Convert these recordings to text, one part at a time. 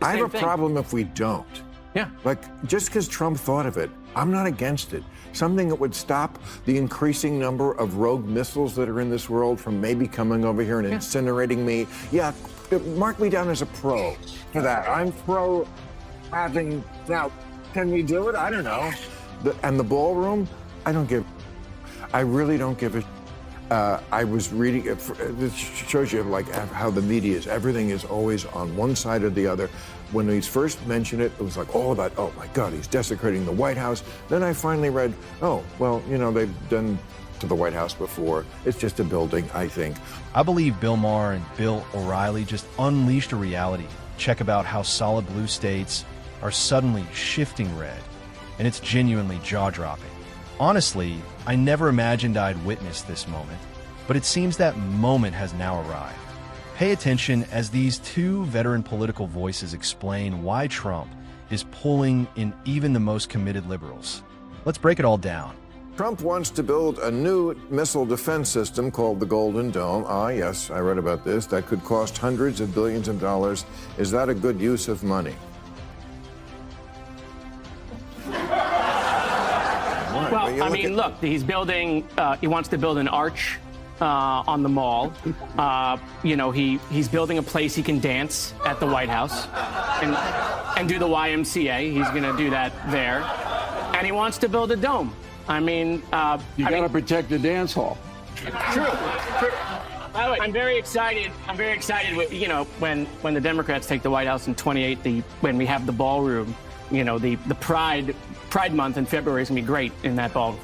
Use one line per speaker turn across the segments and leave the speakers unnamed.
I have a
thing.
problem if we don't.
Yeah.
Like, just because Trump thought of it, I'm not against it. Something that would stop the increasing number of rogue missiles that are in this world from maybe coming over here and incinerating me. Yeah, mark me down as a pro for that. I'm pro having, now, can we do it? I don't know. And the ballroom, I don't give, I really don't give a. I was reading, this shows you like how the media is. Everything is always on one side or the other. When he's first mentioned it, it was like all about, oh my God, he's desecrating the White House. Then I finally read, oh, well, you know, they've done to the White House before. It's just a building, I think.
I believe Bill Maher and Bill O'Reilly just unleashed a reality check about how solid blue states are suddenly shifting red, and it's genuinely jaw-dropping. Honestly, I never imagined I'd witness this moment, but it seems that moment has now arrived. Pay attention as these two veteran political voices explain why Trump is pulling in even the most committed liberals. Let's break it all down.
Trump wants to build a new missile defense system called the Golden Dome. Ah, yes, I read about this. That could cost hundreds of billions of dollars. Is that a good use of money?
Well, I mean, look, he's building, he wants to build an arch on the mall. You know, he's building a place he can dance at the White House and do the YMCA. He's going to do that there. And he wants to build a dome. I mean,
you got to protect the dance hall.
True. By the way, I'm very excited. I'm very excited with, you know, when the Democrats take the White House in 28, when we have the ballroom, you know, the Pride Month in February is going to be great in that ballroom.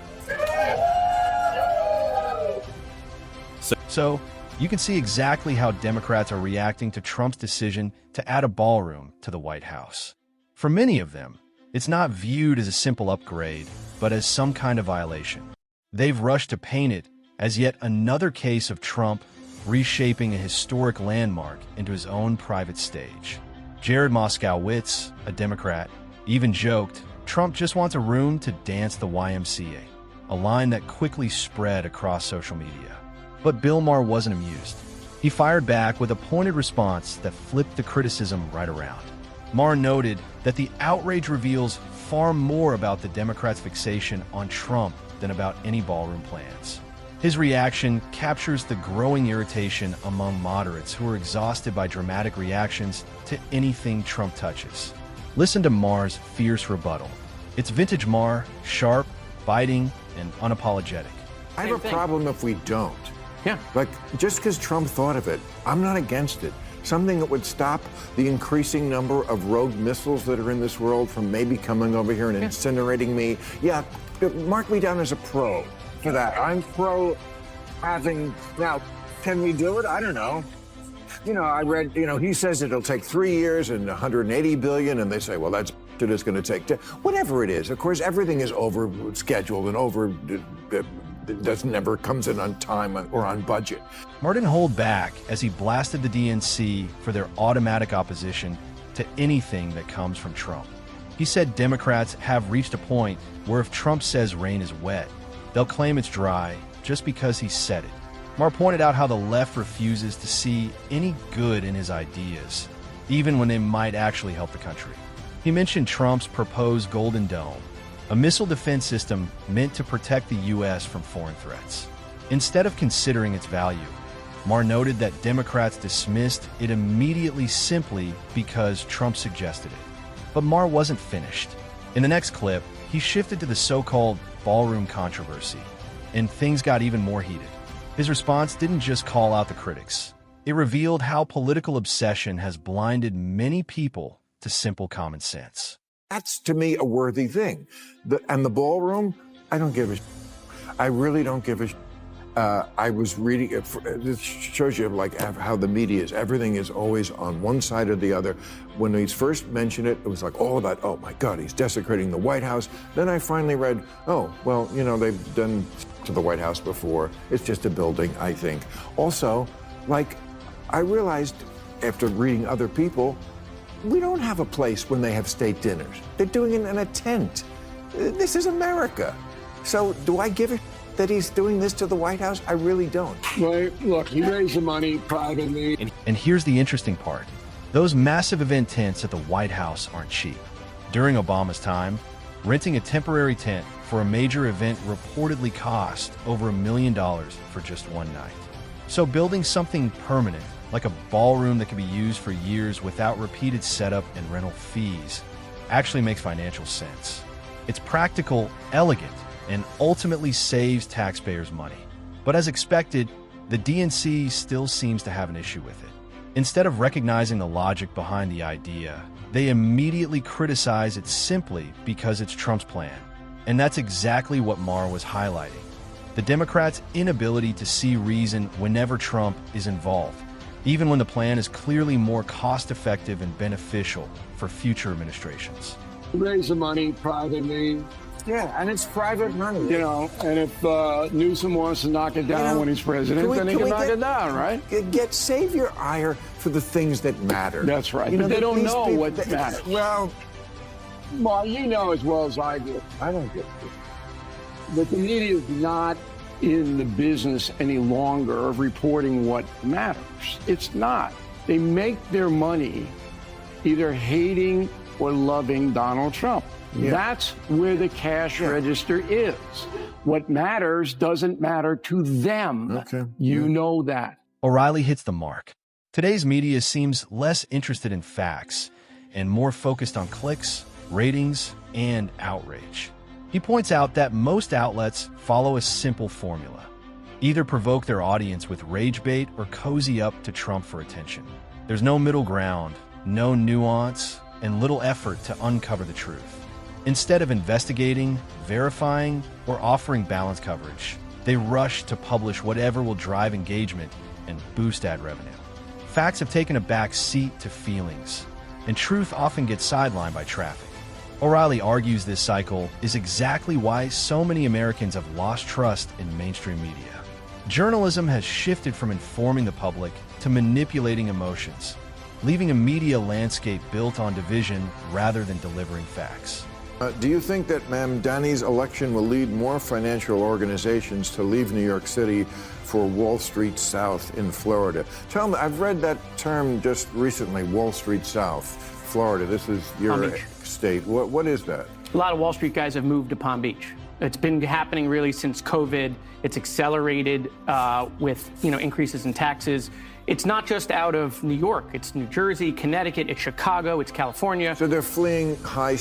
So, you can see exactly how Democrats are reacting to Trump's decision to add a ballroom to the White House. For many of them, it's not viewed as a simple upgrade, but as some kind of violation. They've rushed to paint it as yet another case of Trump reshaping a historic landmark into his own private stage. Jared Moskowitz, a Democrat, even joked, Trump just wants a room to dance the YMCA, a line that quickly spread across social media. But Bill Maher wasn't amused. He fired back with a pointed response that flipped the criticism right around. Maher noted that the outrage reveals far more about the Democrats' fixation on Trump than about any ballroom plans. His reaction captures the growing irritation among moderates who are exhausted by dramatic reactions to anything Trump touches. Listen to Maher's fierce rebuttal. It's vintage Maher, sharp, biting, and unapologetic.
I have a problem if we don't.
Yeah.
Like, just because Trump thought of it, I'm not against it. Something that would stop the increasing number of rogue missiles that are in this world from maybe coming over here and incinerating me. Yeah, mark me down as a pro for that. I'm pro having, now, can we do it? I don't know. You know, I read, you know, he says it'll take 3 years and 180 billion, and they say, well, that's it is going to take, whatever it is. Of course, everything is over scheduled and it doesn't never comes in on time or on budget.
Maher didn't hold back as he blasted the DNC for their automatic opposition to anything that comes from Trump. He said Democrats have reached a point where if Trump says rain is wet, they'll claim it's dry just because he said it. Maher pointed out how the left refuses to see any good in his ideas, even when they might actually help the country. He mentioned Trump's proposed Golden Dome, a missile defense system meant to protect the U.S. from foreign threats. Instead of considering its value, Maher noted that Democrats dismissed it immediately simply because Trump suggested it. But Maher wasn't finished. In the next clip, he shifted to the so-called ballroom controversy, and things got even more heated. His response didn't just call out the critics. It revealed how political obsession has blinded many people to simple common sense.
That's, to me, a worthy thing. And the ballroom, I don't give a I really don't give a I was reading, this shows you like how the media is. Everything is always on one side or the other. When he's first mentioned it, it was like all about, oh my God, he's desecrating the White House. Then I finally read, oh, well, you know, they've done to the White House before. It's just a building, I think. Also, like, I realized after reading other people, we don't have a place when they have state dinners. They're doing it in a tent. This is America. So do I give a that he's doing this to the White House? I really don't.
Well, look, he raised the money privately.
And here's the interesting part. Those massive event tents at the White House aren't cheap. During Obama's time, renting a temporary tent for a major event reportedly cost over $1 million for just one night. So building something permanent, like a ballroom that can be used for years without repeated setup and rental fees, actually makes financial sense. It's practical, elegant, and ultimately saves taxpayers money. But as expected, the DNC still seems to have an issue with it. Instead of recognizing the logic behind the idea, they immediately criticize it simply because it's Trump's plan. And that's exactly what Maher was highlighting: the Democrats' inability to see reason whenever Trump is involved, even when the plan is clearly more cost-effective and beneficial for future administrations.
Raise the money privately,
Yeah, and it's private money.
you know, and if Newsom wants to knock it down when he's president, then he can knock it down, right?
Save your ire for the things that matter.
That's right.
You
But they don't
these
know
people-
what matters.
Well,
Well, you know as well as I do
I don't get it.
that the media is not in the business any longer of reporting what matters. It's not. They make their money either hating or loving Donald Trump.
Yeah.
That's where the cash register is. What matters doesn't matter to them.
Okay.
You know that.
O'Reilly hits the mark. Today's media seems less interested in facts and more focused on clicks, ratings, and outrage. He points out that most outlets follow a simple formula: either provoke their audience with rage bait or cozy up to Trump for attention. There's no middle ground, no nuance, and little effort to uncover the truth. Instead of investigating, verifying, or offering balanced coverage, they rush to publish whatever will drive engagement and boost ad revenue. Facts have taken a back seat to feelings, and truth often gets sidelined by traffic. O'Reilly argues this cycle is exactly why so many Americans have lost trust in mainstream media. Journalism has shifted from informing the public to manipulating emotions, leaving a media landscape built on division rather than delivering facts.
Do you think that Mamdani's election will lead more financial organizations to leave New York City for Wall Street South in Florida? Tell me, I've read that term just recently, Wall Street South, Florida. This is your
Palm Beach.
state. What is that?
A lot of Wall Street guys have moved to Palm Beach. It's been happening really since COVID. It's accelerated with increases in taxes. It's not just out of New York. It's New Jersey, Connecticut, it's Chicago, it's California.
So they're fleeing high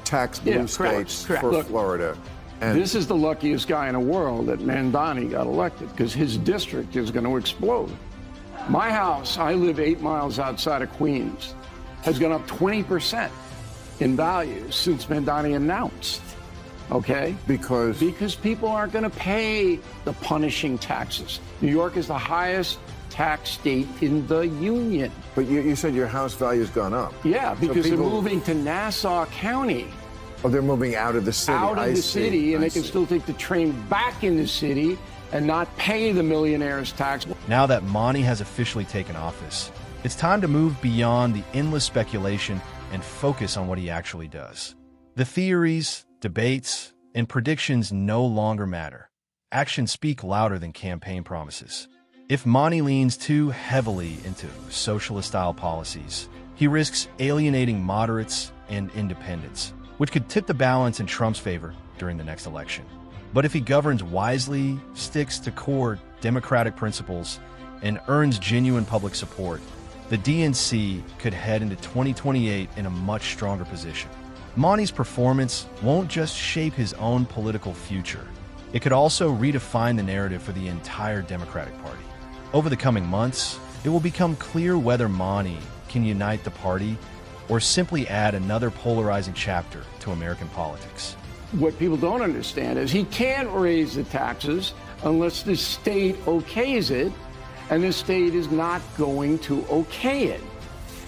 tax blue
Yeah,
states
correct.
for
Look,
Florida. And
This is the luckiest guy in the world that Mamdani got elected, because his district is going to explode. My house, I live 8 miles outside of Queens, has gone up 20% in value since Mamdani announced. Okay?
because
Because people aren't going to pay the punishing taxes. New York is the highest tax state in the union.
but you said your house value's gone up.
Yeah,
So
because they're
people-
moving to Nassau County,
Oh, they're moving out of the city.
out of
I
the
see,
city, and
I
they can
see.
still take the train back in the city and not pay the millionaires' tax.
Now that Monty has officially taken office, it's time to move beyond the endless speculation and focus on what he actually does. The theories, debates, and predictions no longer matter. Actions speak louder than campaign promises. If Monty leans too heavily into socialist-style policies, he risks alienating moderates and independents, which could tip the balance in Trump's favor during the next election. But if he governs wisely, sticks to core democratic principles, and earns genuine public support, the DNC could head into 2028 in a much stronger position. Monty's performance won't just shape his own political future. It could also redefine the narrative for the entire Democratic Party. Over the coming months, it will become clear whether Monty can unite the party or simply add another polarizing chapter to American politics.
What people don't understand is he can't raise the taxes unless the state okays it, and the state is not going to okay it.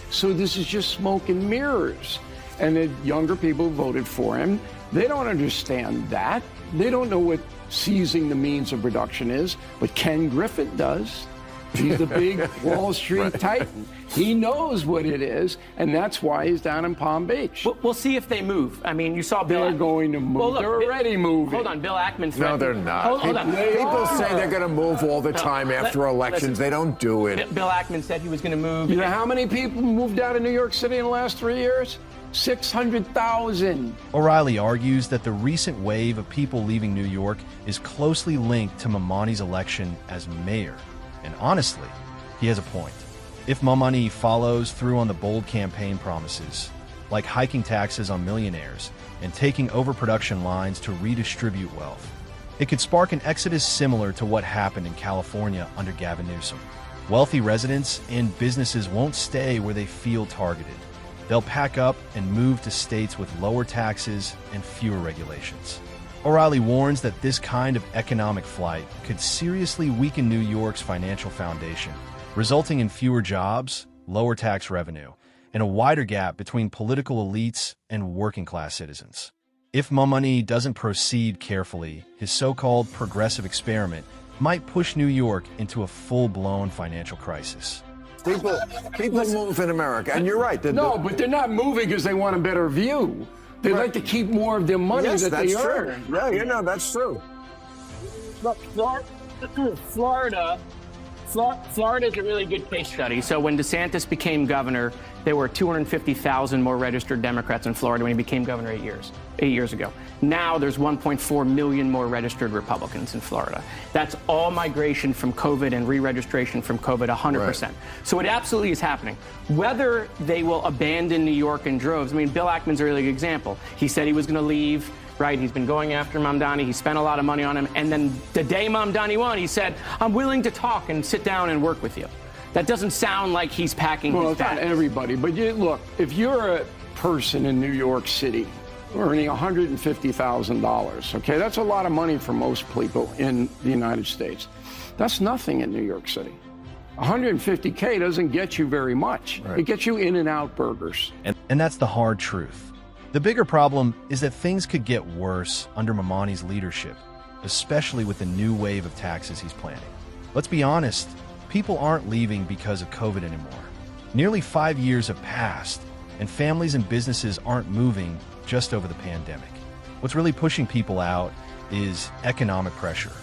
So this is just smoke and mirrors. And the younger people voted for him. They don't understand that. They don't know what seizing the means of production is, but Ken Griffin does. He's the big Wall Street titan. He knows what it is, and that's why he's down in Palm Beach.
We'll see if they move. I mean, you saw Bill.
They're going to move.
Well, look,
they're already moving.
Hold on, Bill Ackman.
No, they're not.
Hold on.
People say they're going to move all the time after elections.
Listen,
they don't do it.
Bill Ackman said he was going to move.
You know how many people moved out of New York City in the last 3 years? 600,000.
O'Reilly argues that the recent wave of people leaving New York is closely linked to Mamani's election as mayor. And honestly, he has a point. If Mamani follows through on the bold campaign promises, like hiking taxes on millionaires and taking overproduction lines to redistribute wealth, it could spark an exodus similar to what happened in California under Gavin Newsom. Wealthy residents and businesses won't stay where they feel targeted. They'll pack up and move to states with lower taxes and fewer regulations. O'Reilly warns that this kind of economic flight could seriously weaken New York's financial foundation, resulting in fewer jobs, lower tax revenue, and a wider gap between political elites and working-class citizens. If Mamani doesn't proceed carefully, his so-called progressive experiment might push New York into a full-blown financial crisis.
People move in America, and you're right.
No, but they're not moving because they want a better view. They like to keep more of their money that they earn.
Yeah, you know, that's true.
Look, Florida is a really good case study. So when DeSantis became governor, there were 250,000 more registered Democrats in Florida when he became governor 8 years ago. Now there's 1.4 million more registered Republicans in Florida. That's all migration from COVID and re-registration from COVID, 100%. Right. So it absolutely is happening. Whether they will abandon New York in droves, I mean, Bill Ackman's a really good example. He said he was going to leave. Right, he's been going after Mamdani. He spent a lot of money on him. And then the day Mamdani won, he said, I'm willing to talk and sit down and work with you. That doesn't sound like he's packing his
bags. Well, it's not everybody. But look, if you're a person in New York City earning $150,000, okay, that's a lot of money for most people in the United States. That's nothing in New York City. $150K doesn't get you very much. Right. It gets you In-N-Out burgers.
And that's the hard truth. The bigger problem is that things could get worse under Mamani's leadership, especially with the new wave of taxes he's planning. Let's be honest, people aren't leaving because of COVID anymore. Nearly 5 years have passed, and families and businesses aren't moving just over the pandemic. What's really pushing people out is economic pressure.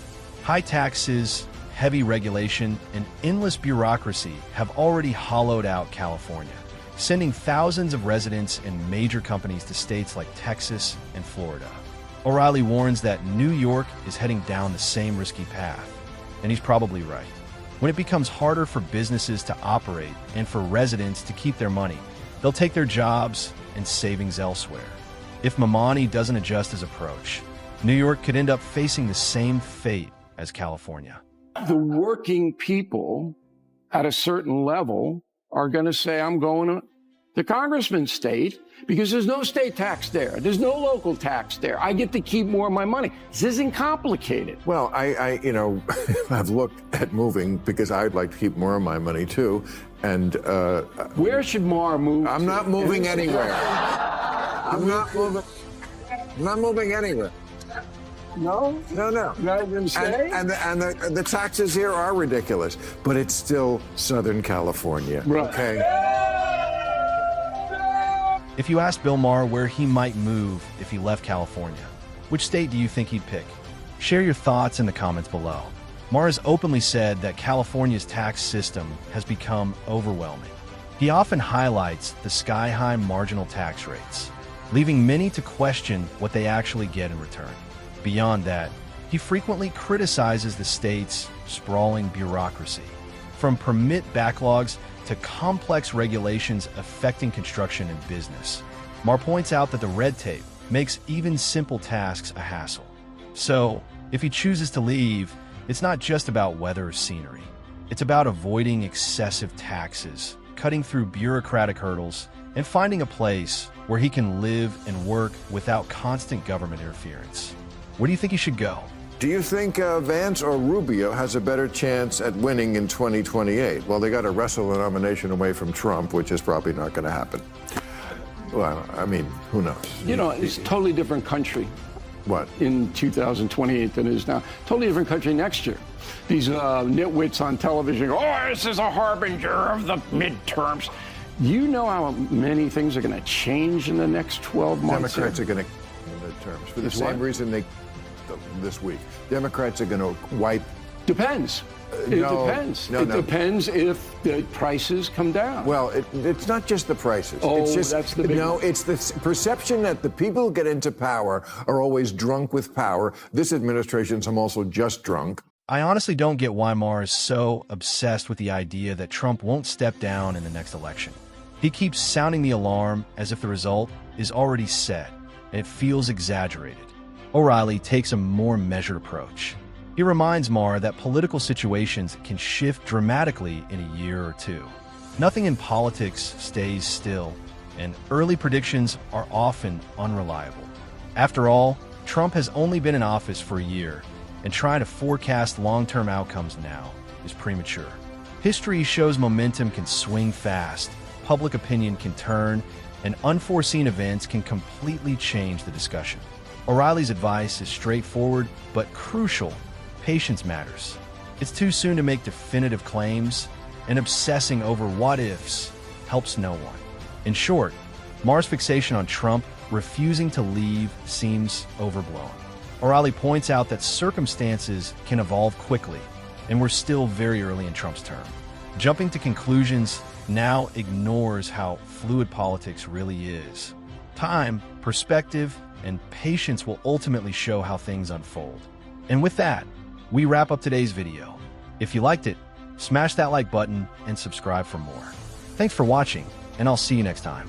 High taxes, heavy regulation, and endless bureaucracy have already hollowed out California, sending thousands of residents and major companies to states like Texas and Florida. O'Reilly warns that New York is heading down the same risky path, and he's probably right. When it becomes harder for businesses to operate and for residents to keep their money, they'll take their jobs and savings elsewhere. If Mamani doesn't adjust his approach, New York could end up facing the same fate as California.
The working people at a certain level are going to say, I'm going to the congressman's state because there's no state tax there. There's no local tax there. I get to keep more of my money. This isn't complicated.
Well, I I've looked at moving because I'd like to keep more of my money too. And
where should Maher move?
I'm not moving anywhere. I'm not moving anywhere.
No?
No.
Not even stay?
And the taxes here are ridiculous, but it's still Southern California.
Right.
Okay.
If you asked Bill Maher where he might move if he left California, which state do you think he'd pick? Share your thoughts in the comments below. Maher has openly said that California's tax system has become overwhelming. He often highlights the sky-high marginal tax rates, leaving many to question what they actually get in return. Beyond that, he frequently criticizes the state's sprawling bureaucracy, from permit backlogs to complex regulations affecting construction and business. Maher points out that the red tape makes even simple tasks a hassle. So, if he chooses to leave, it's not just about weather or scenery. It's about avoiding excessive taxes, cutting through bureaucratic hurdles, and finding a place where he can live and work without constant government interference. Where do you think he should go?
Do you think Vance or Rubio has a better chance at winning in 2028? Well, they got to wrestle the nomination away from Trump, which is probably not going to happen. Well, I mean, who knows?
You know, it's a totally different country.
What?
In 2028 than it is now. Totally different country next year. These nitwits on television go, oh, this is a harbinger of the midterms. You know how many things are going to change in the next 12 months?
Democrats are going to midterms for the same reason this week. Democrats are going to wipe.
Depends. It depends. It depends if the prices come down.
Well, it's not just the prices.
Oh,
it's just,
that's the big one.
it's the perception that the people who get into power are always drunk with power. This administration's also just drunk.
I honestly don't get why Maher is so obsessed with the idea that Trump won't step down in the next election. He keeps sounding the alarm as if the result is already set, and it feels exaggerated. O'Reilly takes a more measured approach. He reminds Maher that political situations can shift dramatically in a year or two. Nothing in politics stays still, and early predictions are often unreliable. After all, Trump has only been in office for a year, and trying to forecast long-term outcomes now is premature. History shows momentum can swing fast, public opinion can turn, and unforeseen events can completely change the discussion. O'Reilly's advice is straightforward but crucial. Patience matters. It's too soon to make definitive claims, and obsessing over what-ifs helps no one. In short, Maher's fixation on Trump refusing to leave seems overblown. O'Reilly points out that circumstances can evolve quickly, and we're still very early in Trump's term. Jumping to conclusions now ignores how fluid politics really is. Time, perspective, and patience will ultimately show how things unfold. And with that, we wrap up today's video. If you liked it, smash that like button and subscribe for more. Thanks for watching, and I'll see you next time.